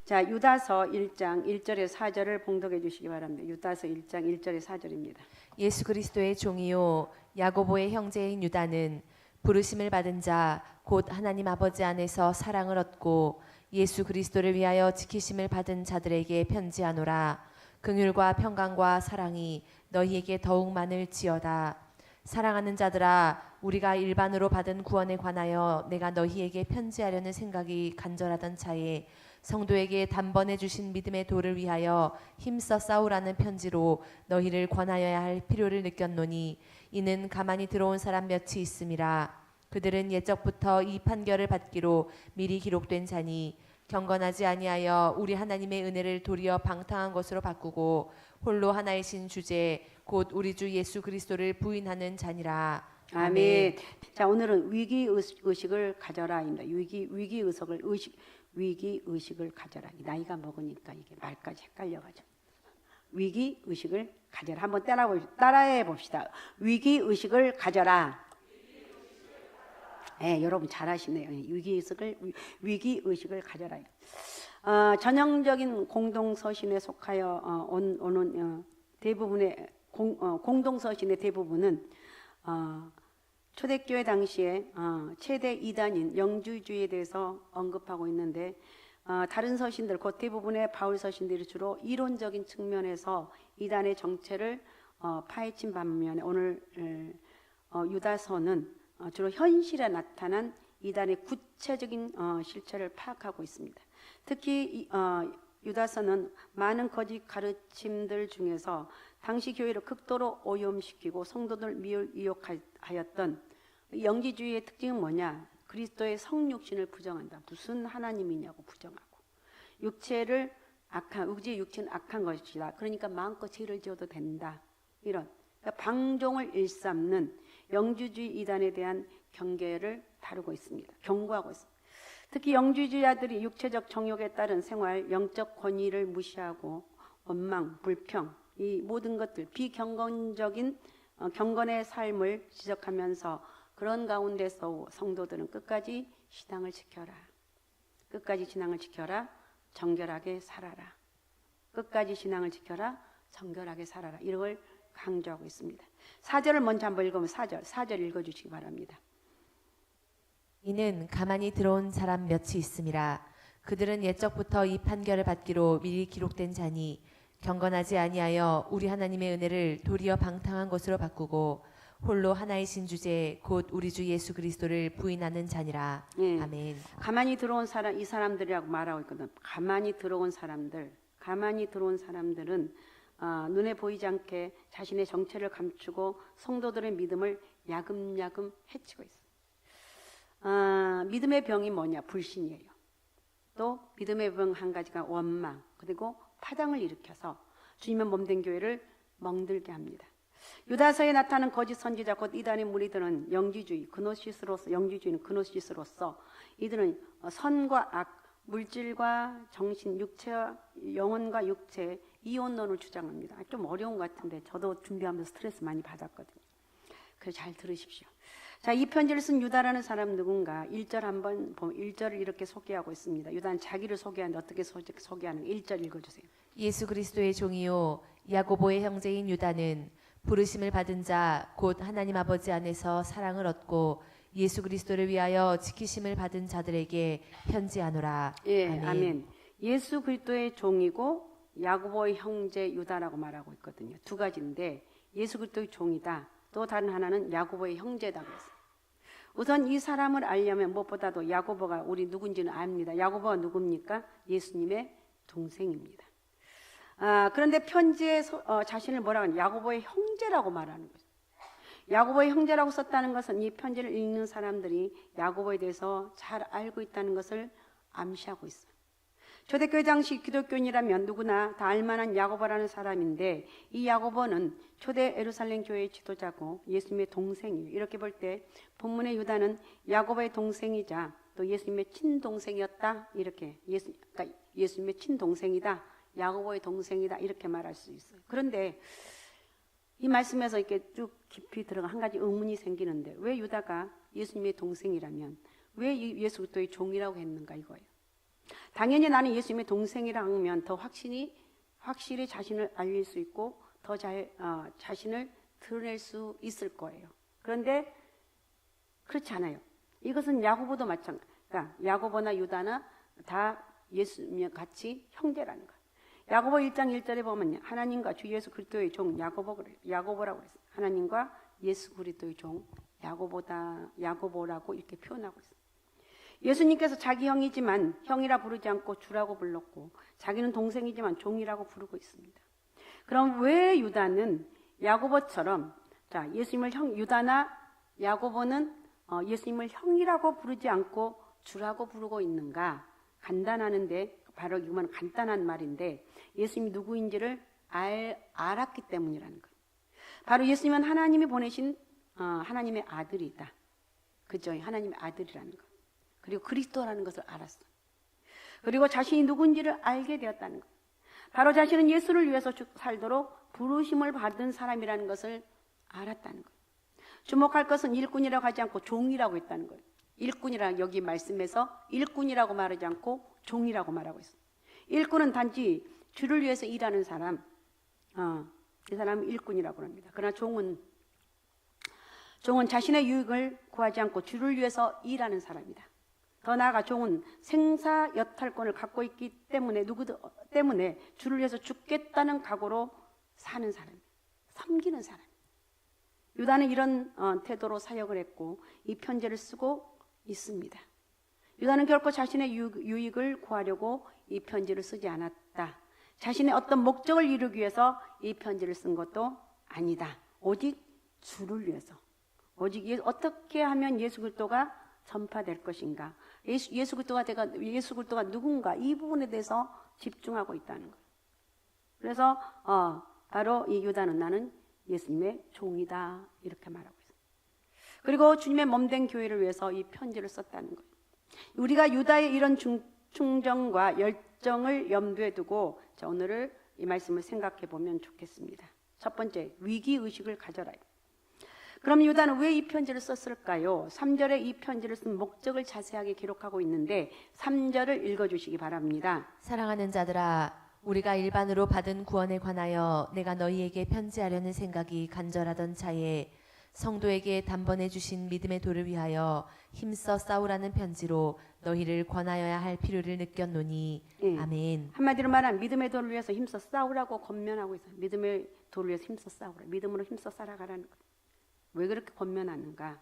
자, 유다서 1장 1절에 4절을 봉독해 주시기 바랍니다. 유다서 1장 1절에 4절입니다. 예수 그리스도의 종이요 야고보의 형제인 유다는 부르심을 받은 자 곧 하나님 아버지 안에서 사랑을 얻고 예수 그리스도를 위하여 지키심을 받은 자들에게 편지하노라. 긍휼과 평강과 사랑이 너희에게 더욱 많을지어다. 사랑하는 자들아, 우리가 일반으로 받은 구원에 관하여 내가 너희에게 편지하려는 생각이 간절하던 차에 성도에게 단번에 주신 믿음의 도를 위하여 힘써 싸우라는 편지로 너희를 권하여야 할 필요를 느꼈노니 이는 가만히 들어온 사람 몇이 있음이라. 그들은 옛적부터 이 판결을 받기로 미리 기록된 자니 경건하지 아니하여 우리 하나님의 은혜를 도리어 방탕한 것으로 바꾸고 홀로 하나이신 주제 곧 우리 주 예수 그리스도를 부인하는 자니라. 아멘. 자, 오늘은 위기 의식을 가져라입니다. 위기 의식을 가져라. 나이가 먹으니까 이게 말까지 헷갈려가지고. 위기 의식을 가져라. 한번 따라해 봅시다. 위기 의식을 가져라. 네, 여러분 잘하시네요. 위기 의식을 가져라. 전형적인 공동서신에 속하여 오는 대부분의 공동서신의 대부분은 초대교회 당시에 최대 이단인 영주주의에 대해서 언급하고 있는데 다른 서신들, 곧 대부분의 바울 서신들이 주로 이론적인 측면에서 이단의 정체를 파헤친 반면에 오늘 유다서는 주로 현실에 나타난 이단의 구체적인 실체를 파악하고 있습니다. 특히 유다서는 많은 거짓 가르침들 중에서 당시 교회를 극도로 오염시키고 성도들 미혹하였던 영지주의의 특징은 뭐냐? 그리스도의 성육신을 부정한다. 무슨 하나님이냐고 부정하고 육체는 악한 것이다. 그러니까 마음껏 죄를 지어도 된다. 이런 그러니까 방종을 일삼는 영주주의 이단에 대한 경계를 다루고 있습니다. 경고하고 있습니다. 특히 영주주의자들이 육체적 정욕에 따른 생활, 영적 권위를 무시하고 원망, 불평, 이 모든 것들 비경건적인 경건의 삶을 지적하면서 그런 가운데서 성도들은 끝까지 신앙을 지켜라. 끝까지 신앙을 지켜라. 정결하게 살아라. 끝까지 신앙을 지켜라. 정결하게 살아라. 이런 걸 강조하고 있습니다. 4절을 먼저 한번 읽으면 4절 읽어주시기 바랍니다. 이는 가만히 들어온 사람 몇이 있음이라. 그들은 옛적부터 이 판결을 받기로 미리 기록된 자니 경건하지 아니하여 우리 하나님의 은혜를 도리어 방탕한 것으로 바꾸고 홀로 하나이신 주제 곧 우리 주 예수 그리스도를 부인하는 자니라. 예. 아멘. 가만히 들어온 사람, 이 사람들이라고 말하고 있거든. 가만히 들어온 사람들은 눈에 보이지 않게 자신의 정체를 감추고 성도들의 믿음을 야금야금 해치고 있어요. 믿음의 병이 뭐냐? 불신이에요. 또 믿음의 병 한 가지가 원망, 그리고 파장을 일으켜서 주님의 몸된 교회를 멍들게 합니다. 유다서에 나타나는 거짓 선지자 곧 이단의 무리들은 영주주의는 그노시스로서 이들은 선과 악, 물질과 정신, 육체와 영혼과 육체 이혼론을 주장합니다. 좀 어려운 것 같은데 저도 준비하면서 스트레스 많이 받았거든요. 그래서 잘 들으십시오. 자, 이 편지를 쓴 유다라는 사람 누군가 1절을 이렇게 소개하고 있습니다. 유다는 자기를 소개하는데 어떻게 소개하는 1절 읽어주세요. 예수 그리스도의 종이요 야고보의 형제인 유다는 부르심을 받은 자 곧 하나님 아버지 안에서 사랑을 얻고 예수 그리스도를 위하여 지키심을 받은 자들에게 편지하노라. 예, 아멘. 예수 그리스도의 종이고 야고보의 형제 유다라고 말하고 있거든요. 두 가지인데 예수 그리스도의 종이다. 또 다른 하나는 야고보의 형제다고 했어요. 우선 이 사람을 알려면 무엇보다도 야고보가 우리 누군지는 압니다. 야고보가 누굽니까? 예수님의 동생입니다. 그런데 편지에 자신을 뭐라고 하냐? 야고보의 형제라고 말하는 거죠. 야고보의 형제라고 썼다는 것은 이 편지를 읽는 사람들이 야고보에 대해서 잘 알고 있다는 것을 암시하고 있어요. 초대교회 당시 기독교인이라면 누구나 다 알만한 야고보라는 사람인데 이 야고보는 초대 예루살렘 교회의 지도자고 예수님의 동생이에요. 이렇게 볼 때 본문의 유다는 야고보의 동생이자 또 예수님의 친동생이었다. 이렇게 그러니까 예수님의 친동생이다. 야고보의 동생이다. 이렇게 말할 수 있어요. 그런데 이 말씀에서 이렇게 쭉 깊이 들어가 한 가지 의문이 생기는데 왜 유다가 예수님의 동생이라면 왜 예수 그리스도의 종이라고 했는가 이거예요. 당연히 나는 예수님의 동생이라 하면 더 확실히 자신을 알릴 수 있고 더 자신을 드러낼 수 있을 거예요. 그런데 그렇지 않아요. 이것은 야고보도 마찬가지. 그러니까 야고보나 유다나 다 예수님과 같이 형제라는 거예요. 야고보 1장 1절에 보면 하나님과 주 예수 그리스도의 종 야고보라고 그랬어요. 하나님과 예수 그리스도의 종 야고보라고 이렇게 표현하고 있어요. 예수님께서 자기 형이지만 형이라 부르지 않고 주라고 불렀고 자기는 동생이지만 종이라고 부르고 있습니다. 그럼 왜 유다는 야고보처럼 예수님을 유다나 야고보는 예수님을 형이라고 부르지 않고 주라고 부르고 있는가? 간단하는데 바로 이건 간단한 말인데 예수님이 누구인지를 알았기 때문이라는 거예요. 바로 예수님은 하나님이 보내신 하나님의 아들이다. 그죠? 하나님의 아들이라는 거. 그리고 그리스도라는 것을 알았어요. 그리고 자신이 누군지를 알게 되었다는 거예요. 바로 자신은 예수를 위해서 살도록 부르심을 받은 사람이라는 것을 알았다는 거예요. 주목할 것은 일꾼이라고 하지 않고 종이라고 했다는 거예요. 일꾼이라 여기 말씀에서 일꾼이라고 말하지 않고 종이라고 말하고 있어요. 일꾼은 단지 주를 위해서 일하는 사람, 이 사람은 일꾼이라고 합니다. 그러나 종은 자신의 유익을 구하지 않고 주를 위해서 일하는 사람이다. 더 나아가 종은 생사 여탈권을 갖고 있기 때문에 때문에 주를 위해서 죽겠다는 각오로 사는 사람, 섬기는 사람. 유다는 이런 태도로 사역을 했고 이 편지를 쓰고 있습니다. 유다는 결코 자신의 유익을 구하려고 이 편지를 쓰지 않았다. 자신의 어떤 목적을 이루기 위해서 이 편지를 쓴 것도 아니다. 오직 주를 위해서. 오직 어떻게 하면 예수 그리스도가 전파될 것인가? 예수 그리스도가 누군가? 이 부분에 대해서 집중하고 있다는 거예요. 그래서 바로 이 유다는 나는 예수님의 종이다 이렇게 말하고 있어요. 그리고 주님의 몸된 교회를 위해서 이 편지를 썼다는 거예요. 우리가 유다의 이런 충정과 열정을 염두에 두고 오늘을 이 말씀을 생각해 보면 좋겠습니다. 첫 번째, 위기의식을 가져라. 그럼 유다는 왜 이 편지를 썼을까요? 3절에 이 편지를 쓴 목적을 자세하게 기록하고 있는데 3절을 읽어주시기 바랍니다. 사랑하는 자들아, 우리가 일반으로 받은 구원에 관하여 내가 너희에게 편지하려는 생각이 간절하던 차에 성도에게 단번에 주신 믿음의 도를 위하여 힘써 싸우라는 편지로 너희를 권하여야 할 필요를 느꼈노니. 예. 아멘. 한마디로 말하면 믿음의 도를 위해서 힘써 싸우라고 권면하고 있어요. 믿음의 도를 위해서 힘써 싸우라. 믿음으로 힘써 살아가라는 거예요. 왜 그렇게 권면하는가?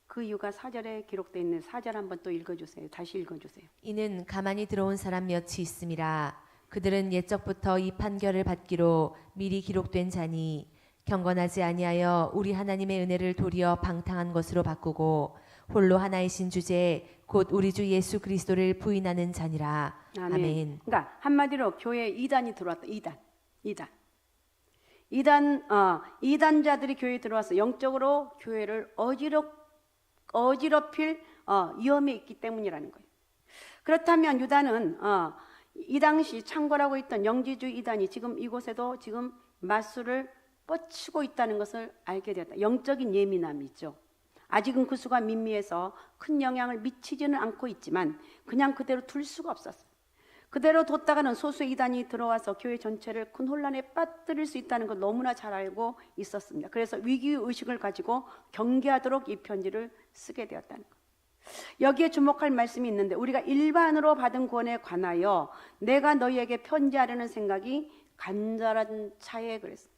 그 이유가 4절에 기록되어 있는 4절 한번 또 읽어주세요. 다시 읽어주세요. 이는 가만히 들어온 사람 몇이 있음이라. 그들은 옛적부터 이 판결을 받기로 미리 기록된 자니 경건하지 아니하여 우리 하나님의 은혜를 도리어 방탕한 것으로 바꾸고 홀로 하나이신 주제 곧 우리 주 예수 그리스도를 부인하는 자니라. 아멘. 그러니까 한마디로 교회에 이단이 들어왔다. 이단자들이 교회에 들어와서 영적으로 교회를 어지럽힐 위험이 있기 때문이라는 거예요. 그렇다면 유다는 이 당시 창궐하고 있던 영지주의 이단이 지금 이곳에도 지금 맞수를 뻗치고 있다는 것을 알게 되었다. 영적인 예민함이 있죠. 아직은 그 수가 민미해서 큰 영향을 미치지는 않고 있지만 그냥 그대로 둘 수가 없었어요. 그대로 뒀다가는 소수의 이단이 들어와서 교회 전체를 큰 혼란에 빠뜨릴 수 있다는 걸 너무나 잘 알고 있었습니다. 그래서 위기의식을 가지고 경계하도록 이 편지를 쓰게 되었다는 것. 여기에 주목할 말씀이 있는데 우리가 일반으로 받은 구원에 관하여 내가 너희에게 편지하려는 생각이 간절한 차에 그랬어요.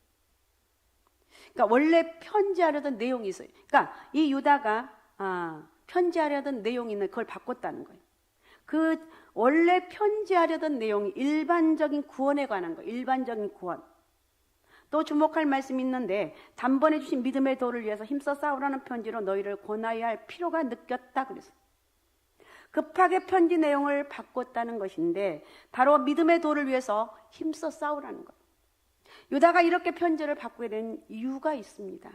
그러니까 원래 편지하려던 내용이 있어요. 그러니까 이 유다가 편지하려던 내용이 있는데 그걸 바꿨다는 거예요. 그 원래 편지하려던 내용이 일반적인 구원에 관한 거예요. 일반적인 구원. 또 주목할 말씀이 있는데 단번에 주신 믿음의 도를 위해서 힘써 싸우라는 편지로 너희를 권하여야 할 필요가 느꼈다 그랬어요. 급하게 편지 내용을 바꿨다는 것인데 바로 믿음의 도를 위해서 힘써 싸우라는 거예요. 유다가 이렇게 편지를 바꾸게 된 이유가 있습니다.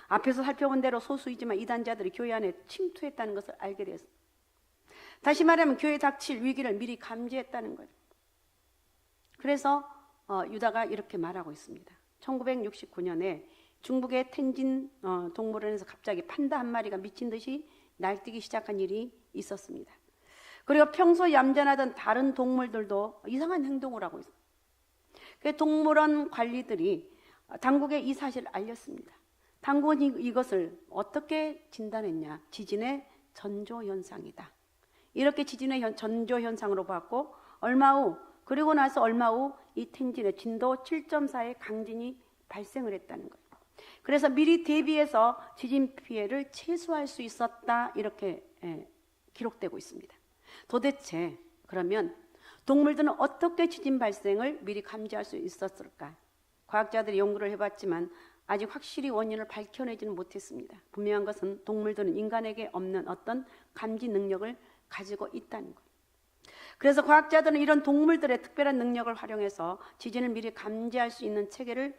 앞에서 살펴본 대로 소수이지만 이단자들이 교회 안에 침투했다는 것을 알게 되었습니다. 다시 말하면 교회에 닥칠 위기를 미리 감지했다는 거예요. 그래서 유다가 이렇게 말하고 있습니다. 1969년에 중국의 텐진 동물원에서 갑자기 판다 한 마리가 미친 듯이 날뛰기 시작한 일이 있었습니다. 그리고 평소 얌전하던 다른 동물들도 이상한 행동을 하고 있어요. 그 동물원 관리들이 당국에 이 사실을 알렸습니다. 당국은 이것을 어떻게 진단했냐? 지진의 전조현상이다. 이렇게 지진의 전조현상으로 봤고, 그리고 나서 얼마 후 이 텐진에 진도 7.4의 강진이 발생을 했다는 거예요. 그래서 미리 대비해서 지진 피해를 최소화할 수 있었다, 이렇게 기록되고 있습니다. 도대체 그러면 동물들은 어떻게 지진 발생을 미리 감지할 수 있었을까? 과학자들이 연구를 해봤지만 아직 확실히 원인을 밝혀내지는 못했습니다. 분명한 것은 동물들은 인간에게 없는 어떤 감지 능력을 가지고 있다는 거예요. 그래서 과학자들은 이런 동물들의 특별한 능력을 활용해서 지진을 미리 감지할 수 있는 체계를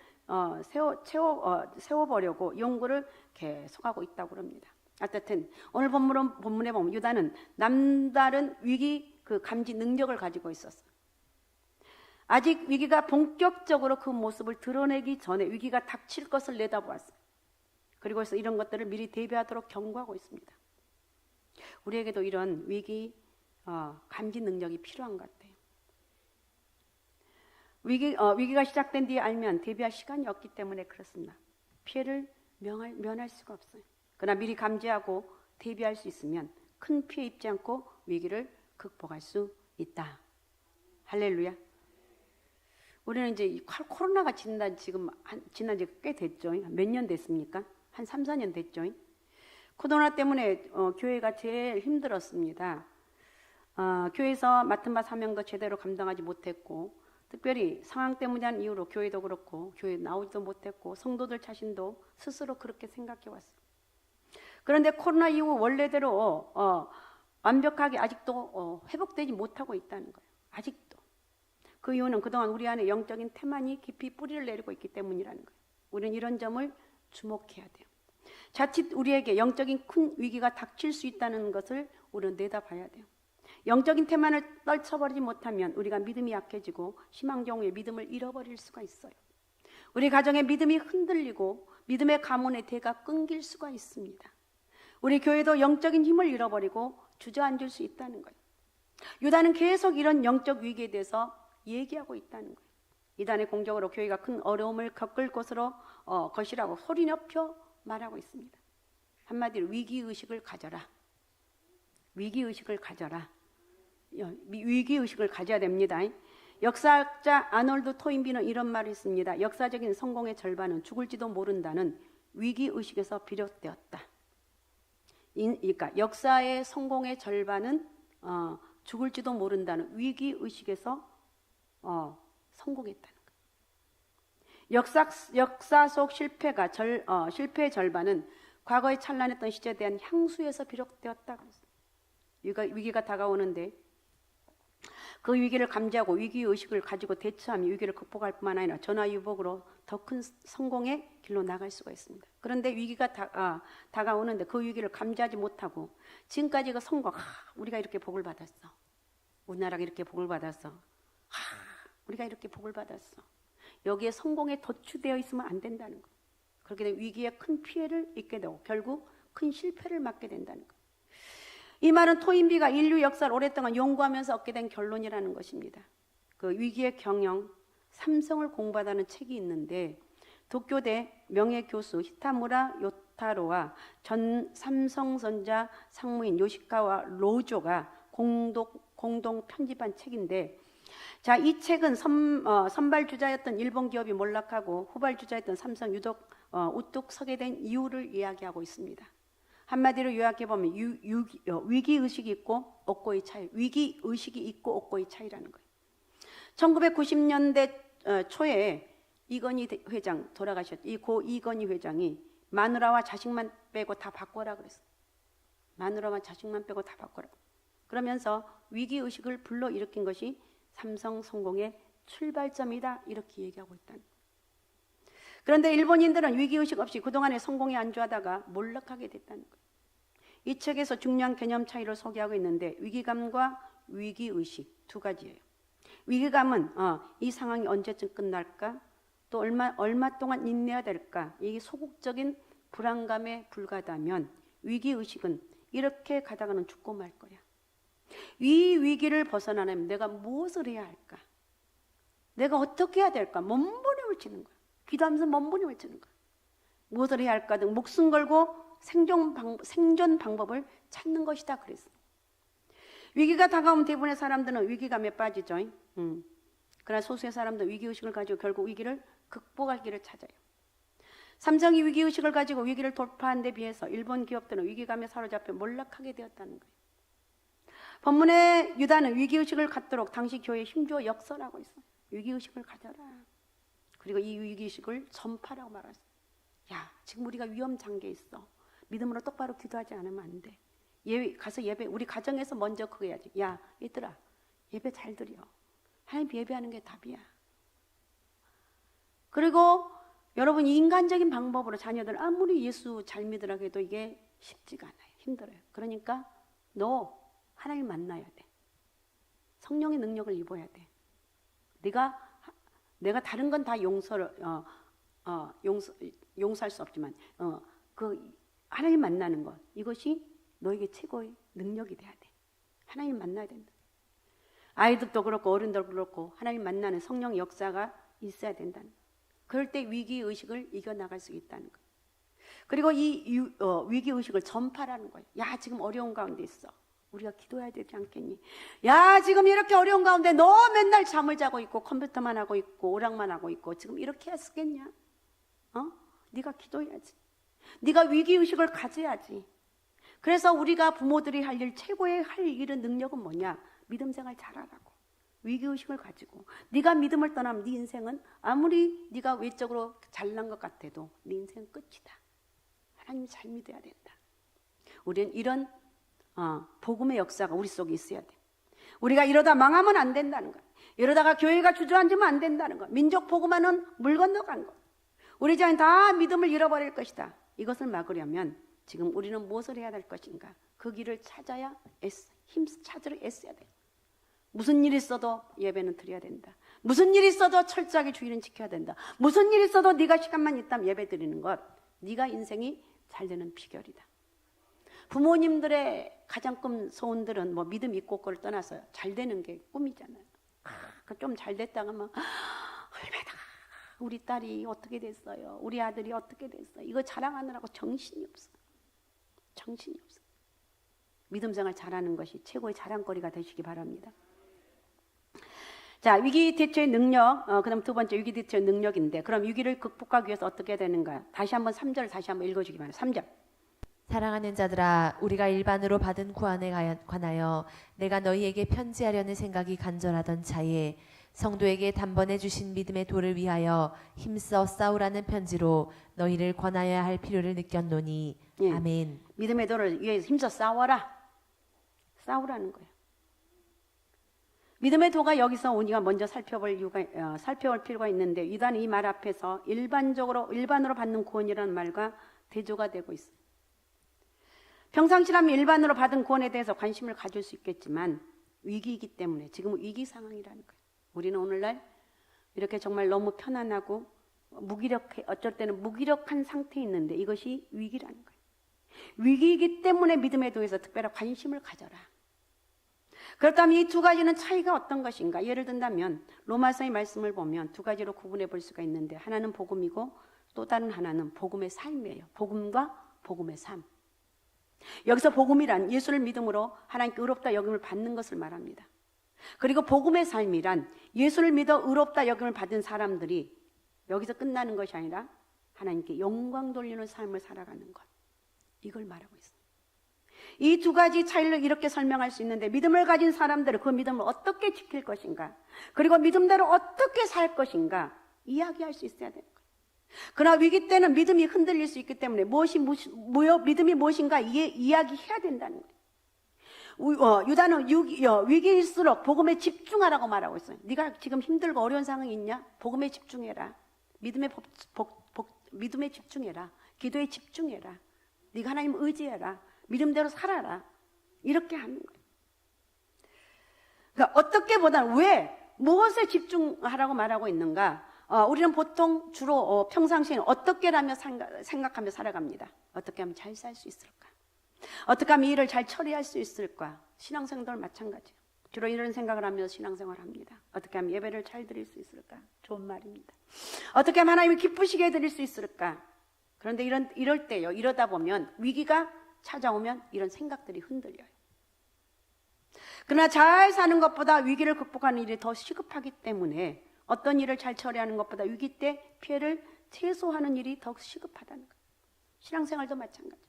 세워보려고 연구를 계속하고 있다고 합니다. 어쨌든 오늘 본문에 보면 유다는 남다른 위기 감지 능력을 가지고 있었어요. 아직 위기가 본격적으로 그 모습을 드러내기 전에 위기가 닥칠 것을 내다보았어요. 그리고 해서 이런 것들을 미리 대비하도록 경고하고 있습니다. 우리에게도 이런 위기 감지 능력이 필요한 것 같아요. 위기가 시작된 뒤에 알면 대비할 시간이 없기 때문에 그렇습니다. 피해를 면할 수가 없어요. 그러나 미리 감지하고 대비할 수 있으면 큰 피해 입지 않고 위기를 극복할 수 있다. 할렐루야. 우리는 이제 코로나가 지난 지 꽤 됐죠. 몇 년 됐습니까? 한 3, 4년 됐죠. 코로나 때문에 교회가 제일 힘들었습니다. 교회에서 맡은 바 사명도 제대로 감당하지 못했고, 특별히 상황 때문이란 이유로 교회도 그렇고 교회 나오지도 못했고 성도들 자신도 스스로 그렇게 생각해 왔어요. 그런데 코로나 이후 원래대로 완벽하게 아직도 회복되지 못하고 있다는 거예요. 아직도. 그 이유는 그동안 우리 안에 영적인 태만이 깊이 뿌리를 내리고 있기 때문이라는 거예요. 우리는 이런 점을 주목해야 돼요. 자칫 우리에게 영적인 큰 위기가 닥칠 수 있다는 것을 우리는 내다봐야 돼요. 영적인 태만을 떨쳐버리지 못하면 우리가 믿음이 약해지고 희망정우의 믿음을 잃어버릴 수가 있어요. 우리 가정의 믿음이 흔들리고 믿음의 가문의 대가 끊길 수가 있습니다. 우리 교회도 영적인 힘을 잃어버리고 주저앉을 수 있다는 거예요. 유다는 계속 이런 영적 위기에 대해서 얘기하고 있다는 거예요. 이단의 공격으로 교회가 큰 어려움을 겪을 것이라고 소리 높여 말하고 있습니다. 한마디로 위기의식을 가져라. 위기의식을 가져라. 위기의식을 가져야 됩니다. 역사학자 아놀드 토인비는 이런 말을 했습니다. 역사적인 성공의 절반은 죽을지도 모른다는 위기의식에서 비롯되었다. 그러니까 역사의 성공의 절반은 죽을지도 모른다는 위기의식에서 성공했다는 거예요. 역사 속 실패의 절반은 과거에 찬란했던 시제에 대한 향수에서 비롯되었다고 했어요. 위기가 다가오는데 그 위기를 감지하고 위기의식을 가지고 대처하며 위기를 극복할 뿐만 아니라 전화위복으로 더 큰 성공의 길로 나갈 수가 있습니다. 그런데 위기가 다가오는데 그 위기를 감지하지 못하고 지금까지 그 성공, 우리가 이렇게 복을 받았어. 우리나라가 이렇게 복을 받았어. 우리가 이렇게 복을 받았어. 여기에 성공에 도취되어 있으면 안 된다는 거예요. 그렇게 되면 위기에 큰 피해를 입게 되고 결국 큰 실패를 맞게 된다는 거예요. 이 말은 토인비가 인류 역사를 오랫동안 연구하면서 얻게 된 결론이라는 것입니다. 그 위기의 경영, 삼성을 공부하다는 책이 있는데 도쿄대 명예교수 히타무라 요타로와 전 삼성전자 상무인 요시카와 로조가 공동 편집한 책인데, 자, 이 책은 선발 주자였던 일본 기업이 몰락하고 후발 주자였던 삼성 유독 우뚝 서게 된 이유를 이야기하고 있습니다. 한마디로 요약해 보면 위기 의식이 있고 업고의 차이, 위기 의식이 있고 업고의 차이라는 거예요. 1990년대 초에 이건희 회장 돌아가셨죠. 이건희 회장이 마누라와 자식만 빼고 다 바꿔라 그랬어요. 마누라와 자식만 빼고 다 바꿔라. 그러면서 위기 의식을 불러일으킨 것이 삼성 성공의 출발점이다, 이렇게 얘기하고 있다는 거예요. 그런데 일본인들은 위기의식 없이 그동안의 성공에 안주하다가 몰락하게 됐다는 거예요. 이 책에서 중요한 개념 차이를 소개하고 있는데 위기감과 위기의식 두 가지예요. 위기감은 이 상황이 언제쯤 끝날까? 또 얼마 동안 인내해야 될까? 이게 소극적인 불안감에 불과하다면 위기의식은 이렇게 가다가는 죽고 말 거야. 이 위기를 벗어나려면 내가 무엇을 해야 할까? 내가 어떻게 해야 될까? 몸부림을 치는 거야. 기도하면서 몸부림을 치는 거야. 무엇을 해야 할까 등 목숨 걸고 생존 방법을 찾는 것이다 그랬어. 위기가 다가오면 대부분의 사람들은 위기감에 빠지죠. 그러나 소수의 사람들은 위기의식을 가지고 결국 위기를 극복할 길을 찾아요. 삼성이 위기의식을 가지고 위기를 돌파한 데 비해서 일본 기업들은 위기감에 사로잡혀 몰락하게 되었다는 거예요. 본문의 유다는 위기의식을 갖도록 당시 교회에 힘주어 역설하고 있어요. 위기의식을 가져라. 그리고 이 위기의식을 전파라고 말했어요. 야, 지금 우리가 위험 장계에 있어. 믿음으로 똑바로 기도하지 않으면 안 돼. 가서 예배, 우리 가정에서 먼저 그거 해야지. 야, 얘들아, 예배 잘 드려. 하나님 예배하는 게 답이야. 그리고 여러분, 인간적인 방법으로 자녀들 아무리 예수 잘 믿으라고 해도 이게 쉽지가 않아요. 힘들어요. 그러니까 너 하나님 만나야 돼. 성령의 능력을 입어야 돼. 내가 다른 건 다 용서할 수 없지만 그 하나님 만나는 것, 이것이 너에게 최고의 능력이 돼야 돼. 하나님 만나야 된다. 아이들도 그렇고 어른들도 그렇고 하나님 만나는 성령의 역사가 있어야 된다는 거예요. 그럴 때 위기의식을 이겨나갈 수 있다는 거예요. 그리고 이 위기의식을 전파라는 거예요. 야, 지금 어려운 가운데 있어. 우리가 기도해야 되지 않겠니? 야, 지금 이렇게 어려운 가운데 너 맨날 잠을 자고 있고 컴퓨터만 하고 있고 오락만 하고 있고 지금 이렇게 했겠냐? 네가 기도해야지. 네가 위기의식을 가져야지. 그래서 우리가 부모들이 할 일, 최고의 할 일은 능력은 뭐냐? 믿음 생활 잘하라고. 위기의식을 가지고 네가 믿음을 떠나면 네 인생은 아무리 네가 외적으로 잘난 것 같아도 네 인생은 끝이다. 하나님 잘 믿어야 된다. 우리는 이런 복음의 역사가 우리 속에 있어야 돼. 우리가 이러다 망하면 안 된다는 거야. 이러다가 교회가 주저앉으면 안 된다는 거야. 민족 복음화는 물 건너간 거야. 우리 자녀 다 믿음을 잃어버릴 것이다. 이것을 막으려면 지금 우리는 무엇을 해야 될 것인가? 그 길을 찾아야 찾으러 애써야 돼. 무슨 일이 있어도 예배는 드려야 된다. 무슨 일이 있어도 철저하게 주일은 지켜야 된다. 무슨 일이 있어도 네가 시간만 있다면 예배 드리는 것, 네가 인생이 잘 되는 비결이다. 부모님들의 가장 큰 소원들은 뭐 믿음 있고 그걸 떠나서 잘 되는 게 꿈이잖아요. 좀 잘 됐다가 막 얼마나 우리 딸이 어떻게 됐어요? 우리 아들이 어떻게 됐어요? 이거 자랑하느라고 정신이 없어. 정신이 없어. 믿음 생활 잘하는 것이 최고의 자랑거리가 되시기 바랍니다. 자, 위기 대처의 능력, 그다음 두 번째 위기 대처의 능력인데, 그럼 위기를 극복하기 위해서 어떻게 되는가? 다시 한번 3절 다시 한번 읽어주기 바랍니다. 3절. 사랑하는 자들아, 우리가 일반으로 받은 구원에 관하여 내가 너희에게 편지하려는 생각이 간절하던 차에 성도에게 단번에 주신 믿음의 도를 위하여 힘써 싸우라는 편지로 너희를 권하여야 할 필요를 느꼈노니. 예. 아멘. 믿음의 도를 위해서 힘써 싸워라. 싸우라는 거예요. 믿음의 도가 여기서 우리가 먼저 살펴볼 필요가 있는데, 유다는 이 말 앞에서 일반으로 받는 구원이라는 말과 대조가 되고 있어요. 평상시라면 일반으로 받은 구원에 대해서 관심을 가질 수 있겠지만 위기이기 때문에 지금은 위기 상황이라는 거예요. 우리는 오늘날 이렇게 정말 너무 편안하고 어쩔 때는 무기력한 상태에 있는데 이것이 위기라는 거예요. 위기이기 때문에 믿음의 도에서 특별한 관심을 가져라. 그렇다면 이 두 가지는 차이가 어떤 것인가? 예를 든다면 로마서의 말씀을 보면 두 가지로 구분해 볼 수가 있는데, 하나는 복음이고 또 다른 하나는 복음의 삶이에요. 복음과 복음의 삶. 여기서 복음이란 예수를 믿음으로 하나님께 의롭다 여김을 받는 것을 말합니다. 그리고 복음의 삶이란 예수를 믿어 의롭다 여김을 받은 사람들이 여기서 끝나는 것이 아니라 하나님께 영광 돌리는 삶을 살아가는 것, 이걸 말하고 있습니다. 이 두 가지 차이를 이렇게 설명할 수 있는데, 믿음을 가진 사람들은 그 믿음을 어떻게 지킬 것인가, 그리고 믿음대로 어떻게 살 것인가 이야기할 수 있어야 되는 거예요. 그러나 위기 때는 믿음이 흔들릴 수 있기 때문에 믿음이 무엇인가 이야기해야 된다는 거예요. 유다는 위기일수록 복음에 집중하라고 말하고 있어요. 네가 지금 힘들고 어려운 상황이 있냐? 복음에 집중해라. 믿음에 집중해라. 기도에 집중해라. 네가 하나님 의지해라. 믿음대로 살아라. 이렇게 하는 거예요. 그러니까 어떻게 보다는 무엇에 집중하라고 말하고 있는가? 우리는 보통 주로 평상시에 어떻게라며 생각하며 살아갑니다. 어떻게 하면 잘 살 수 있을까? 어떻게 하면 일을 잘 처리할 수 있을까? 신앙생활도 마찬가지예요. 주로 이런 생각을 하면서 신앙생활을 합니다. 어떻게 하면 예배를 잘 드릴 수 있을까? 좋은 말입니다. 어떻게 하면 하나님을 기쁘시게 드릴 수 있을까? 그런데 이럴 때요, 이러다 보면 위기가 찾아오면 이런 생각들이 흔들려요. 그러나 잘 사는 것보다 위기를 극복하는 일이 더 시급하기 때문에 어떤 일을 잘 처리하는 것보다 위기 때 피해를 최소화하는 일이 더 시급하다는 거예요. 신앙생활도 마찬가지.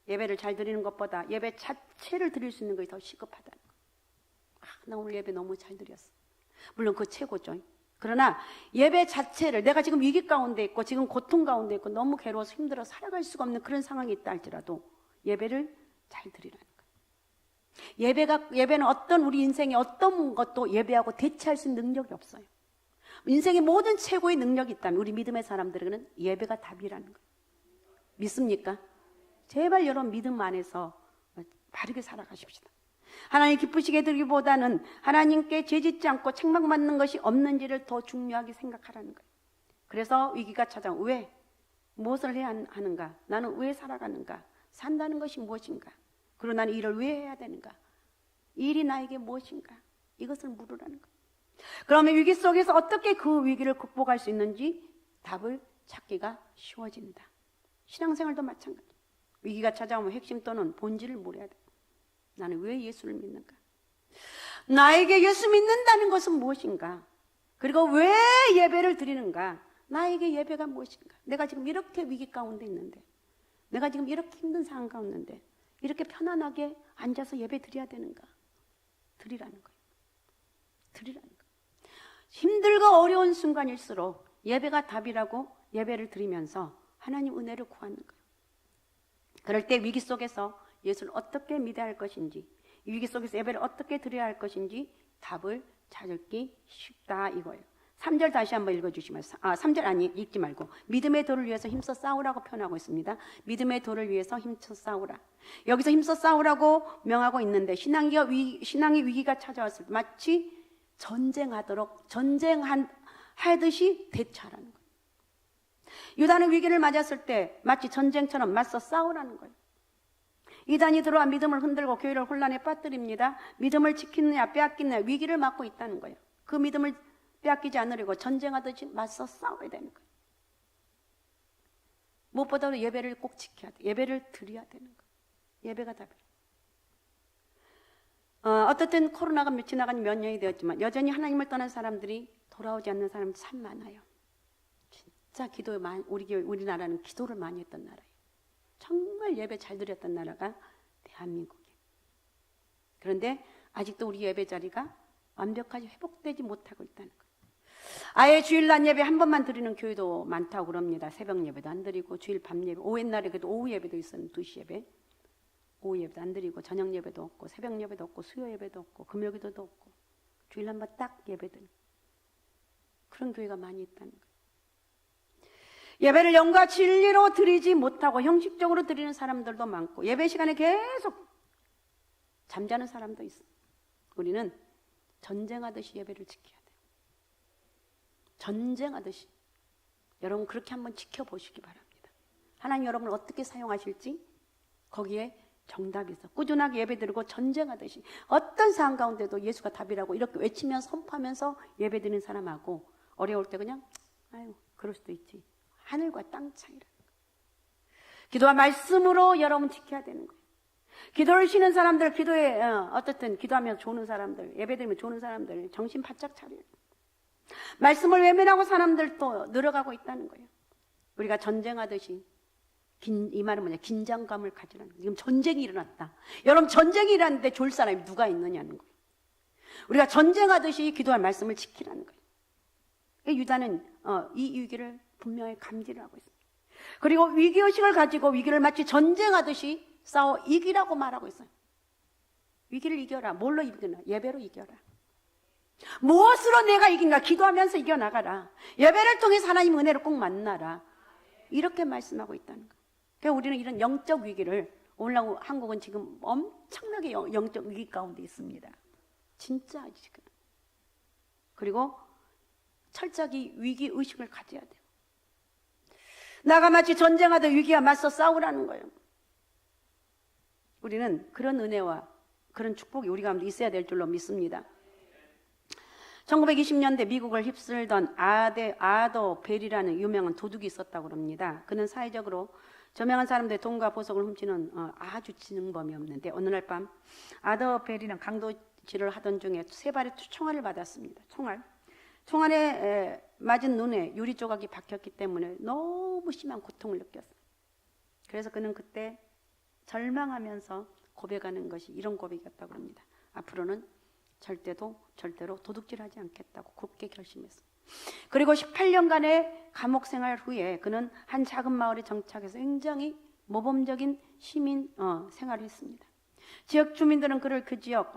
예배를 잘 드리는 것보다 예배 자체를 드릴 수 있는 것이 더 시급하다는 거예요. 나 오늘 예배 너무 잘 드렸어. 물론 그거 최고죠. 그러나 예배 자체를 내가 지금 위기 가운데 있고 지금 고통 가운데 있고 너무 괴로워서 힘들어 살아갈 수가 없는 그런 상황이 있다 할지라도 예배를 잘 드리라는 거예요. 예배는 어떤 우리 인생의 어떤 것도 예배하고 대체할 수 있는 능력이 없어요. 인생의 모든 최고의 능력이 있다면 우리 믿음의 사람들에게는 예배가 답이라는 거예요. 믿습니까? 제발 여러분 믿음 안에서 바르게 살아가십시다. 하나님 기쁘시게 드리기보다는 하나님께 죄짓지 않고 책망받는 것이 없는지를 더 중요하게 생각하라는 거예요. 그래서 위기가 찾아오면 왜? 무엇을 해야 하는가? 나는 왜 살아가는가? 산다는 것이 무엇인가? 그리고 나는 일을 왜 해야 되는가? 이 일이 나에게 무엇인가? 이것을 물으라는 거예요. 그러면 위기 속에서 어떻게 그 위기를 극복할 수 있는지 답을 찾기가 쉬워진다. 신앙생활도 마찬가지. 위기가 찾아오면 핵심 또는 본질을 물어야 돼. 나는 왜 예수를 믿는가? 나에게 예수 믿는다는 것은 무엇인가? 그리고 왜 예배를 드리는가? 나에게 예배가 무엇인가? 내가 지금 이렇게 위기 가운데 있는데, 내가 지금 이렇게 힘든 상황 가운데 있는데 이렇게 편안하게 앉아서 예배 드려야 되는가? 드리라는 거예요. 드리라는 거예요. 힘들고 어려운 순간일수록 예배가 답이라고 예배를 드리면서 하나님 은혜를 구하는 거예요. 그럴 때 위기 속에서 예수를 어떻게 믿어야 할 것인지, 이 위기 속에서 예배를 어떻게 드려야 할 것인지 답을 찾기 쉽다 이거예요. 3절 다시 한번 읽어주시면 3절 아니 읽지 말고 믿음의 도를 위해서 힘써 싸우라고 표현하고 있습니다. 믿음의 도를 위해서 힘써 싸우라. 여기서 힘써 싸우라고 명하고 있는데 신앙의 위기가 찾아왔을 때 마치 전쟁하듯이 대처하라는 거예요. 유다는 위기를 맞았을 때 마치 전쟁처럼 맞서 싸우라는 거예요. 이단이 들어와 믿음을 흔들고 교회를 혼란에 빠뜨립니다. 믿음을 지키느냐 빼앗기느냐 위기를 맞고 있다는 거예요. 그 믿음을 빼앗기지 않으려고 전쟁하듯이 맞서 싸워야 되는 거예요. 무엇보다도 예배를 꼭 지켜야 돼. 예배를 드려야 되는 거예요. 예배가 답이에요. 어떻든 코로나가 지나간 몇 년이 되었지만 여전히 하나님을 떠난 사람들이 돌아오지 않는 사람들이 참 많아요. 진짜 우리나라는 기도를 많이 했던 나라예요. 정말 예배 잘 드렸던 나라가 대한민국이에요. 그런데 아직도 우리 예배 자리가 완벽하게 회복되지 못하고 있다는 거예요. 아예 주일 낮 예배 한 번만 드리는 교회도 많다고 그럽니다. 새벽 예배도 안 드리고 주일 밤 예배, 옛날에 그래도 오후 예배도 있었는데 2시 예배, 오후 예배도 안 드리고 저녁 예배도 없고 새벽 예배도 없고 수요 예배도 없고 금요 기도도 없고 주일 한 번 딱 예배 드리는 그런 교회가 많이 있다는 거예요. 예배를 영과 진리로 드리지 못하고 형식적으로 드리는 사람들도 많고 예배 시간에 계속 잠자는 사람도 있어요. 우리는 전쟁하듯이 예배를 지켜야 돼요. 전쟁하듯이. 여러분 그렇게 한번 지켜보시기 바랍니다. 하나님 여러분을 어떻게 사용하실지 거기에 정답이 있어. 꾸준하게 예배드리고 전쟁하듯이 어떤 상황 가운데도 예수가 답이라고 이렇게 외치면서 선포하면서 예배드리는 사람하고 어려울 때 그냥 아유 그럴 수도 있지. 하늘과 땅 차이라는 거예요. 기도와 말씀으로 여러분 지켜야 되는 거예요. 기도를 쉬는 사람들, 기도에 어떻든 기도하면서 조는 사람들, 예배드리면 조는 사람들 정신 바짝 차려요. 말씀을 외면하고 사람들도 늘어가고 있다는 거예요. 우리가 전쟁하듯이 이 말은 뭐냐? 긴장감을 가지라는 거예요. 지금 전쟁이 일어났다. 여러분 전쟁이 일어났는데 졸 사람이 누가 있느냐는 거예요. 우리가 전쟁하듯이 기도할 말씀을 지키라는 거예요. 유다는 이 위기를 분명히 감지를 하고 있습니다. 그리고 위기의식을 가지고 위기를 마치 전쟁하듯이 싸워 이기라고 말하고 있어요. 위기를 이겨라. 뭘로 이기나? 예배로 이겨라. 무엇으로 내가 이긴가? 기도하면서 이겨나가라. 예배를 통해서 하나님 은혜를 꼭 만나라. 이렇게 말씀하고 있다는 거예요. 그러니까 우리는 이런 영적 위기를 오늘날 한국은 지금 엄청나게 영적 위기 가운데 있습니다. 진짜 지금. 그리고 철저히 위기의식을 가져야 돼요. 나가 마치 전쟁하듯 위기와 맞서 싸우라는 거예요. 우리는 그런 은혜와 그런 축복이 우리 가운데 있어야 될 줄로 믿습니다. 1920년대 미국을 휩쓸던 아더 벨이라는 유명한 도둑이 있었다고 합니다. 그는 사회적으로 저명한 사람들의 돈과 보석을 훔치는 아주 지능범이었는데 어느 날 밤 아더 벨이랑 강도질을 하던 중에 3발의 총알을 받았습니다. 총알에 맞은 눈에 유리 조각이 박혔기 때문에 너무 심한 고통을 느꼈어요. 그래서 그는 그때 절망하면서 고백하는 것이 이런 고백이었다고 합니다. 앞으로는 절대로 도둑질하지 않겠다고 굳게 결심했어요. 그리고 18년간의 감옥 생활 후에 그는 한 작은 마을에 정착해서 굉장히 모범적인 시민 생활을 했습니다. 지역 주민들은 그를 그 지역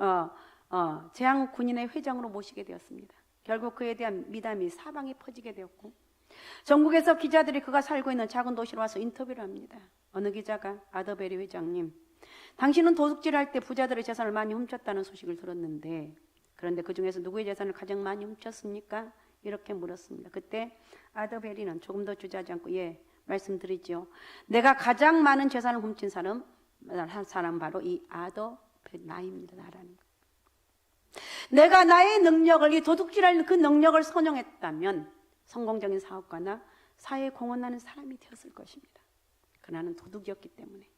재향 군인의 회장으로 모시게 되었습니다. 결국 그에 대한 미담이 사방에 퍼지게 되었고 전국에서 기자들이 그가 살고 있는 작은 도시로 와서 인터뷰를 합니다. 어느 기자가 아더베리 회장님, 당신은 도둑질할 때 부자들의 재산을 많이 훔쳤다는 소식을 들었는데 그런데 그 중에서 누구의 재산을 가장 많이 훔쳤습니까? 이렇게 물었습니다. 그때 아더베리는 조금 더 주저하지 않고 말씀드리죠. 내가 가장 많은 재산을 훔친 사람 바로 이 아더베리 나입니다. 나라는 거. 내가 나의 능력을 이 도둑질할 그 능력을 선용했다면 성공적인 사업가나 사회에 공헌하는 사람이 되었을 것입니다. 그러나는 도둑이었기 때문에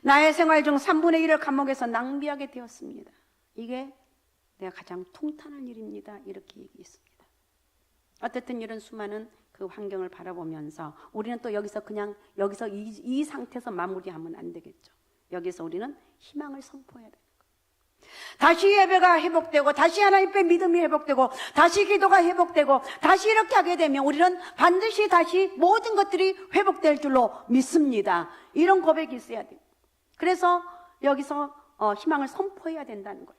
나의 생활 중 3분의 1을 감옥에서 낭비하게 되었습니다. 이게 내가 가장 통탄한 일입니다. 이렇게 얘기했습니다. 어쨌든 이런 수많은 그 환경을 바라보면서 우리는 또 여기서 이 상태에서 마무리하면 안 되겠죠. 여기서 우리는 희망을 선포해야 돼요. 다시 예배가 회복되고 다시 하나님께 믿음이 회복되고 다시 기도가 회복되고 다시 이렇게 하게 되면 우리는 반드시 다시 모든 것들이 회복될 줄로 믿습니다. 이런 고백이 있어야 돼요. 그래서 여기서 희망을 선포해야 된다는 거예요.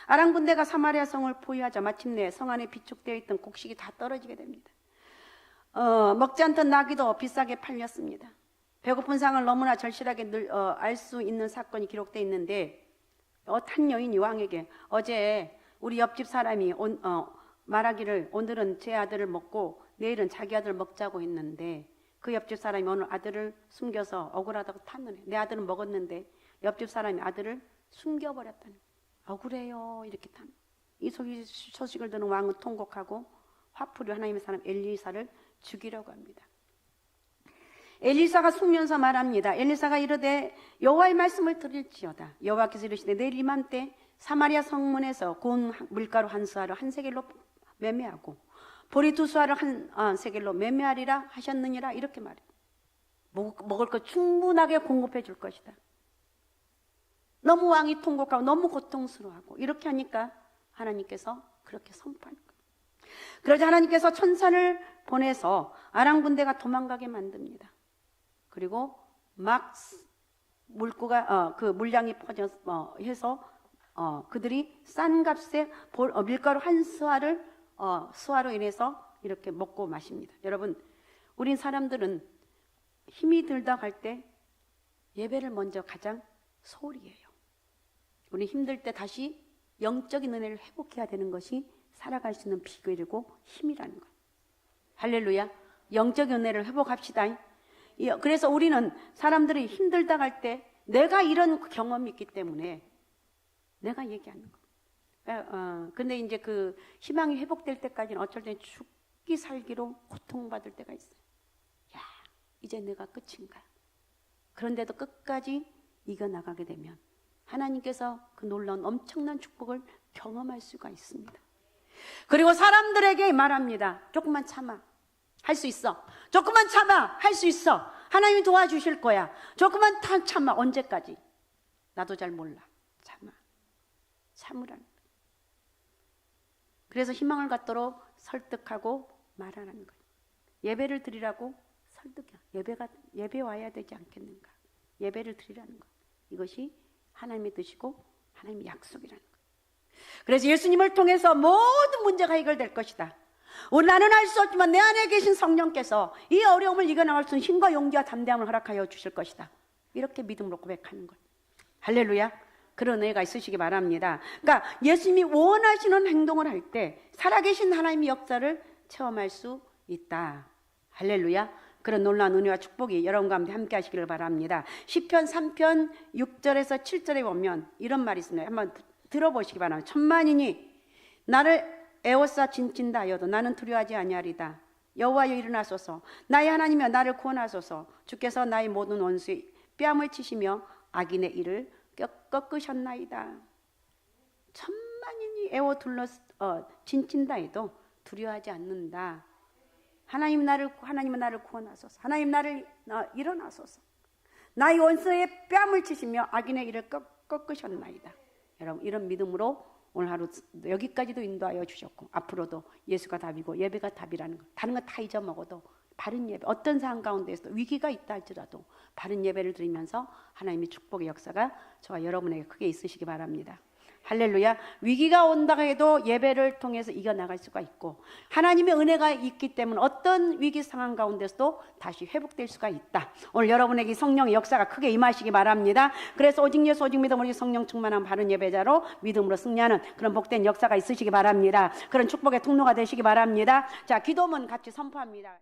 아람 군대가 사마리아 성을 포위하자 마침내 성 안에 비축되어 있던 곡식이 다 떨어지게 됩니다. 먹지 않던 나귀도 비싸게 팔렸습니다. 배고픈 상을 너무나 절실하게 알 수 있는 사건이 기록되어 있는데 한 여인이 왕에게 어제 우리 옆집 사람이 말하기를 오늘은 제 아들을 먹고 내일은 자기 아들을 먹자고 했는데 그 옆집 사람이 오늘 아들을 숨겨서 억울하다고 탔느니 내 아들은 먹었는데 옆집 사람이 아들을 숨겨버렸다는 억울해요 이렇게 탄. 이 소식을 듣는 왕은 통곡하고 화풀이 하나님의 사람 엘리사를 죽이려고 합니다. 엘리사가 숙면서 말합니다. 엘리사가 이르되 여호와의 말씀을 들을지어다. 여호와께서 이르시되 내일 이맘때 사마리아 성문에서 고운 밀가루 한 수아를 한 세겔로 매매하고 보리 2수아를 한 세겔로 매매하리라 하셨느니라 이렇게 말해요. 먹을 것 충분하게 공급해 줄 것이다. 너무 왕이 통곡하고 너무 고통스러워하고 이렇게 하니까 하나님께서 그렇게 선포하는 거예요. 그러자 하나님께서 천사를 보내서 아람 군대가 도망가게 만듭니다. 그리고 막 물고가 그 물량이 퍼져서 해서 그들이 싼 값에 밀가루 한 수화로 인해서 이렇게 먹고 마십니다. 여러분, 우린 사람들은 힘이 들다 갈 때 예배를 먼저 가장 소홀히 해요. 우리 힘들 때 다시 영적인 은혜를 회복해야 되는 것이 살아갈 수 있는 비결이고 힘이라는 거예요. 할렐루야. 영적인 은혜를 회복합시다. 그래서 우리는 사람들이 힘들다 갈 때 내가 이런 경험이 있기 때문에 내가 얘기하는 거예요. 근데 이제 그 희망이 회복될 때까지는 어쩔 때 죽기 살기로 고통받을 때가 있어요. 야, 이제 내가 끝인가? 그런데도 끝까지 이겨나가게 되면 하나님께서 그 놀라운 엄청난 축복을 경험할 수가 있습니다. 그리고 사람들에게 말합니다. 조금만 참아. 할 수 있어. 조금만 참아. 할 수 있어. 하나님이 도와주실 거야. 조금만 참아. 언제까지? 나도 잘 몰라. 참으라는 거예요. 그래서 희망을 갖도록 설득하고 말하라는 거예요. 예배를 드리라고 설득해. 예배 와야 되지 않겠는가? 예배를 드리라는 거예요. 이것이 하나님의 뜻이고 하나님의 약속이라는 거예요. 그래서 예수님을 통해서 모든 문제가 해결될 것이다. 나는 할 수 없지만 내 안에 계신 성령께서 이 어려움을 이겨나갈 수 있는 힘과 용기와 담대함을 허락하여 주실 것이다. 이렇게 믿음으로 고백하는 거예요. 할렐루야. 그런 은혜가 있으시기 바랍니다. 그러니까 예수님이 원하시는 행동을 할 때 살아계신 하나님의 역사를 체험할 수 있다. 할렐루야. 그런 놀라운 은혜와 축복이 여러분 가운데 함께 하시기를 바랍니다. 시편 3편 6절에서 7절에 보면 이런 말이 있습니다. 한번 들어보시기 바랍니다. 천만인이 나를 에워싸 진친다 하여도 나는 두려워하지 아니하리다. 여호와여 일어나소서. 나의 하나님이여 나를 구원하소서. 주께서 나의 모든 원수의 뺨을 치시며 악인의 일을 꺾으셨나이다. 천만인이 에워 둘러 진친다 해도 두려워하지 않는다. 하나님은 나를 구원하소서. 하나님 나를 일어나소서. 나의 원수의 뺨을 치시며 악인의 일을 꺾으셨나이다. 여러분 이런 믿음으로 오늘 하루 여기까지도 인도하여 주셨고 앞으로도 예수가 답이고 예배가 답이라는 것, 다른 거 다 잊어먹어도 바른 예배, 어떤 상황 가운데서도 위기가 있다 할지라도 바른 예배를 드리면서 하나님의 축복의 역사가 저와 여러분에게 크게 있으시기 바랍니다. 할렐루야. 위기가 온다 해도 예배를 통해서 이겨나갈 수가 있고 하나님의 은혜가 있기 때문에 어떤 위기 상황 가운데서도 다시 회복될 수가 있다. 오늘 여러분에게 성령의 역사가 크게 임하시기 바랍니다. 그래서 오직 예수 오직 믿음 우리 성령 충만한 바른 예배자로 믿음으로 승리하는 그런 복된 역사가 있으시기 바랍니다. 그런 축복의 통로가 되시기 바랍니다. 자, 기도문 같이 선포합니다.